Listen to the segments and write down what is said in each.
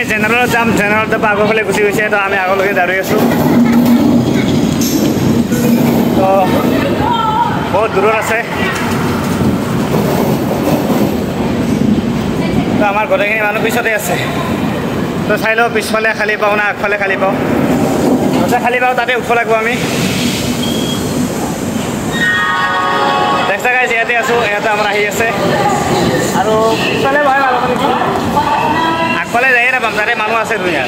guys জেনেৰেলত যাম জেনেৰেলত যাব আগৰ ফালে গুচি গৈছে তো আমি আগলৈকে দাঁড়িয়ে আছোঁ তো বহুত দূৰত আছে তো আমাৰ গোটেইখিনি মানুহ পিছতে আছে তো চাই লওঁ পিছফালে খালী পাওঁ না আগফালে খালী পাওঁ য'তে খালী পাওঁ তাতে উঠিব লাগিব আমি দেখা গাইজ ইয়াতে আছোঁ ইয়াতে আমাৰ আহি আছে আৰু পিছফালে বহে ভাল হ'ব নেকি আগফালে যায়ে নাপাম তাতে মানুহ আছে ধুনীয়া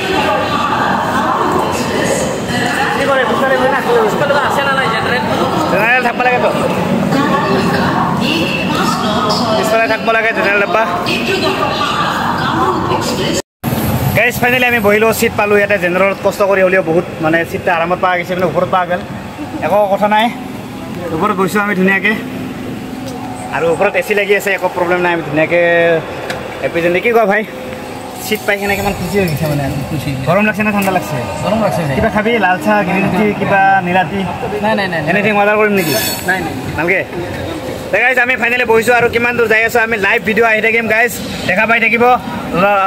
কি কৰে পিছফালে গৈ না পিছফালে আছে না নাই জেনেৰেল থাকিব লাগেতো পিছফালে থাকিব লাগে জেনেৰেল ডাব্বা গাইজ ফাইনেলি আমি বহিলোঁ চিট পালোঁ ইয়াতে জেনেৰেলত কষ্ট কৰি হ'লেও বহুত মানে চিটটা আৰামত পোৱা গৈছে মানে ওপৰত পোৱা গ'ল একো কথা নাই ওপৰত গৈছোঁ আমি ধুনীয়াকৈ আৰু ওপৰত এ চি লাগি আছে একো প্ৰব্লেম নাই আমি ধুনীয়াকৈ এপিজেণ্ট কি কোৱা ভাই চিট পাই কিনে কিমান খুচি হৈ গৈছে মানে গৰম লাগছে না ঠাণ্ডা লাগছে গৰম লাগছে কিবা খাবি লাল চাহ গ্ৰীণ টি কিবা নীলাটি নাই নাই নাই এনিথিং অৰ্ডাৰ কৰিম নেকি নাই নাই ভালকৈ গাইজ আমি ফাইনেলি বহিছোঁ আৰু কিমান দূৰ যাই আছোঁ আমি লাইভ ভিডিঅ' আহি থাকিম গাইজ দেখা পাই থাকিব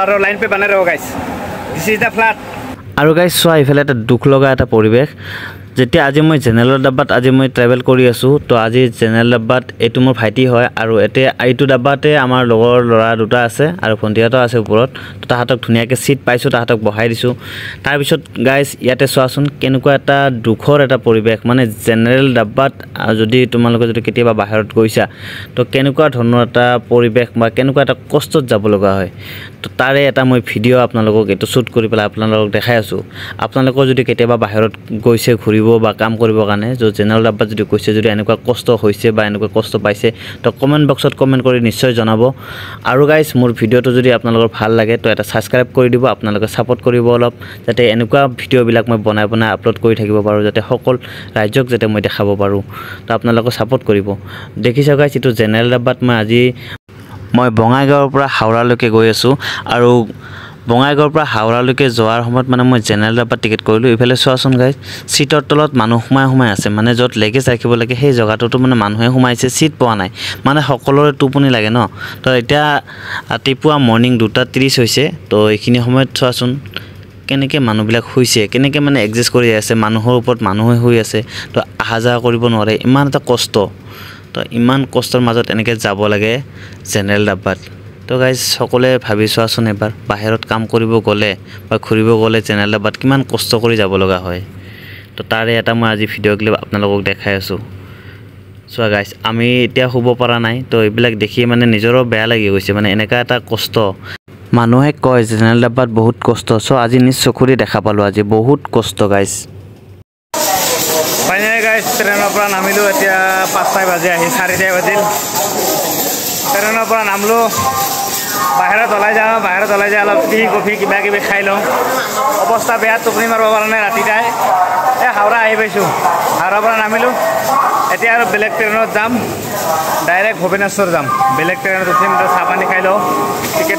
আৰু লাইন পে বনাই ৰ'ব guys this is the flat আৰু গাইজ চোৱা এইফালে এটা দুখ লগা এটা পৰিৱেশ যেতিয়া আজি মই জেনেৰেল ডাব্বাত আজি মই ট্ৰেভেল কৰি আছোঁ তো আজি জেনেৰেল ডাব্বাত এইটো মোৰ ভাইটি হয় আৰু এতিয়া এইটো ডাব্বাতে আমাৰ লগৰ ল'ৰা দুটা আছে আৰু ভণ্টিহঁতো আছে ওপৰত তো তাহাঁতক ধুনীয়াকৈ চিট পাইছোঁ তাহাঁতক বহাই দিছোঁ তাৰপিছত গাইজ ইয়াতে চোৱাচোন কেনেকুৱা এটা দুখৰ এটা পৰিৱেশ মানে জেনেৰেল ডাব্বাত যদি তোমালোকে যদি কেতিয়াবা বাহিৰত গৈছা তো কেনেকুৱা ধৰণৰ এটা পৰিৱেশ বা কেনেকুৱা এটা কষ্টত যাব লগা হয় তো তাৰে এটা মই ভিডিঅ' আপোনালোকক এইটো শ্বুট কৰি পেলাই আপোনালোকক দেখাই আছোঁ আপোনালোকৰ যদি কেতিয়াবা বাহিৰত গৈছে ঘূৰিব বা কাম কৰিবৰ কাৰণে য'ত জেনেৰেল ডাব্বাত যদি কৈছে যদি এনেকুৱা কষ্ট হৈছে বা এনেকুৱা কষ্ট পাইছে তো কমেণ্ট বক্সত কমেণ্ট কৰি নিশ্চয় জনাব আৰু গাইজ মোৰ ভিডিঅ'টো যদি আপোনালোকৰ ভাল লাগে তো এটা ছাবস্ক্ৰাইব কৰি দিব আপোনালোকে ছাপোৰ্ট কৰিব অলপ যাতে এনেকুৱা ভিডিঅ'বিলাক মই বনাই আপলোড কৰি থাকিব পাৰোঁ যাতে সকলো ৰাজ্যক যাতে মই দেখাব পাৰোঁ তো আপোনালোকে ছাপোৰ্ট কৰিব দেখিছোঁ গাইজ এইটো জেনেৰেল ডাব্বাত মই বঙাইগাঁৱৰ পৰা হাওৰালৈকে গৈ আছোঁ আৰু বঙাইগাঁৱৰ পৰা হাওৰালৈকে যোৱাৰ সময়ত মানে মই জেনেৰেল ডাব্বাত টিকেট কৰিলোঁ এইফালে চোৱাচোন গাইজ চিটৰ তলত মানুহ সোমাই আছে মানে য'ত লেগেজ ৰাখিব লাগে সেই জেগাটোতো মানে মানুহে সোমাইছে চিট পোৱা নাই মানে সকলোৰে টোপনি লাগে ন তো এতিয়া ৰাতিপুৱা মৰ্ণিং 2:30 হৈছে তো এইখিনি সময়ত চোৱাচোন কেনেকৈ মানুহবিলাক শুইছে কেনেকৈ মানে এডজাষ্ট কৰি আছে মানুহৰ ওপৰত মানুহে শুই আছে তো অহা যোৱা কৰিব নোৱাৰে ইমান এটা কষ্ট তো ইমান কষ্টৰ মাজত এনেকৈ যাব লাগে জেনেৰেল ডাব্বাত তো গাইজ সকলোৱে ভাবি চোৱাচোন এবাৰ বাহিৰত কাম কৰিব গ'লে বা ঘূৰিব গ'লে জেনেৰেল ডাব্বাত কিমান কষ্ট কৰি যাব লগা হয় তো তাৰে এটা মই আজি ভিডিঅ' ক্লিপ আপোনালোকক দেখাই আছোঁ চোৱা গাইজ আমি এতিয়া শুব পৰা নাই তো এইবিলাক দেখি মানে নিজৰো বেয়া লাগি গৈছে মানে এনেকুৱা এটা কষ্ট মানুহে কয় জেনেৰেল ডাব্বাত বহুত কষ্ট চ' আজি নিজ চকুৰে দেখা পালোঁ আজি বহুত কষ্ট গাইজ ফাইনেলি গাইজ ট্ৰেইনৰ পৰা নামিলোঁ এতিয়া 5টা বাজি আহি 4টা বাজিল ট্ৰেইনৰ পৰা নামলোঁ বাহিৰত ওলাই যাওঁ অলপ টি কফি কিবা কিবি খাই লওঁ অৱস্থা বেয়া টোপনি মাৰিব পৰা নাই ৰাতিটাই এই হাওৰা আহি পাইছোঁ হাওৰাৰ পৰা নামিলোঁ এতিয়া আৰু বেলেগ ট্ৰেইনত যাম ডাইৰেক্ট ভুৱনেশ্বৰ যাম বেলেগ ট্ৰেইনত উঠিম চাহ পানী খাই লওঁ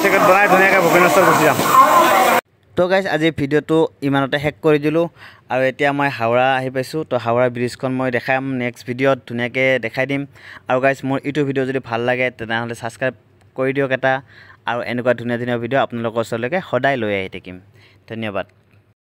টিকেট বনাই ধুনীয়াকৈ ভুৱনেশ্বৰ গুচি যাম তো গাইজ আজি ভিডিঅ'টো ইমানতে শেষ কৰি দিলোঁ আৰু এতিয়া মই হাওৰা আহি পাইছোঁ তো হাওৰা ব্ৰিজখন মই দেখাম নেক্সট ভিডিঅ'ত ধুনীয়াকৈ দেখাই দিম আৰু গাইজ মোৰ এইটো ভিডিঅ' যদি ভাল লাগে তেনেহ'লে ছাবস্ক্ৰাইব কৰি দিয়ক এটা আৰু এনেকুৱা ধুনীয়া ভিডিঅ' আপোনালোকৰ ওচৰলৈকে সদায় লৈ আহি থাকিম ধন্যবাদ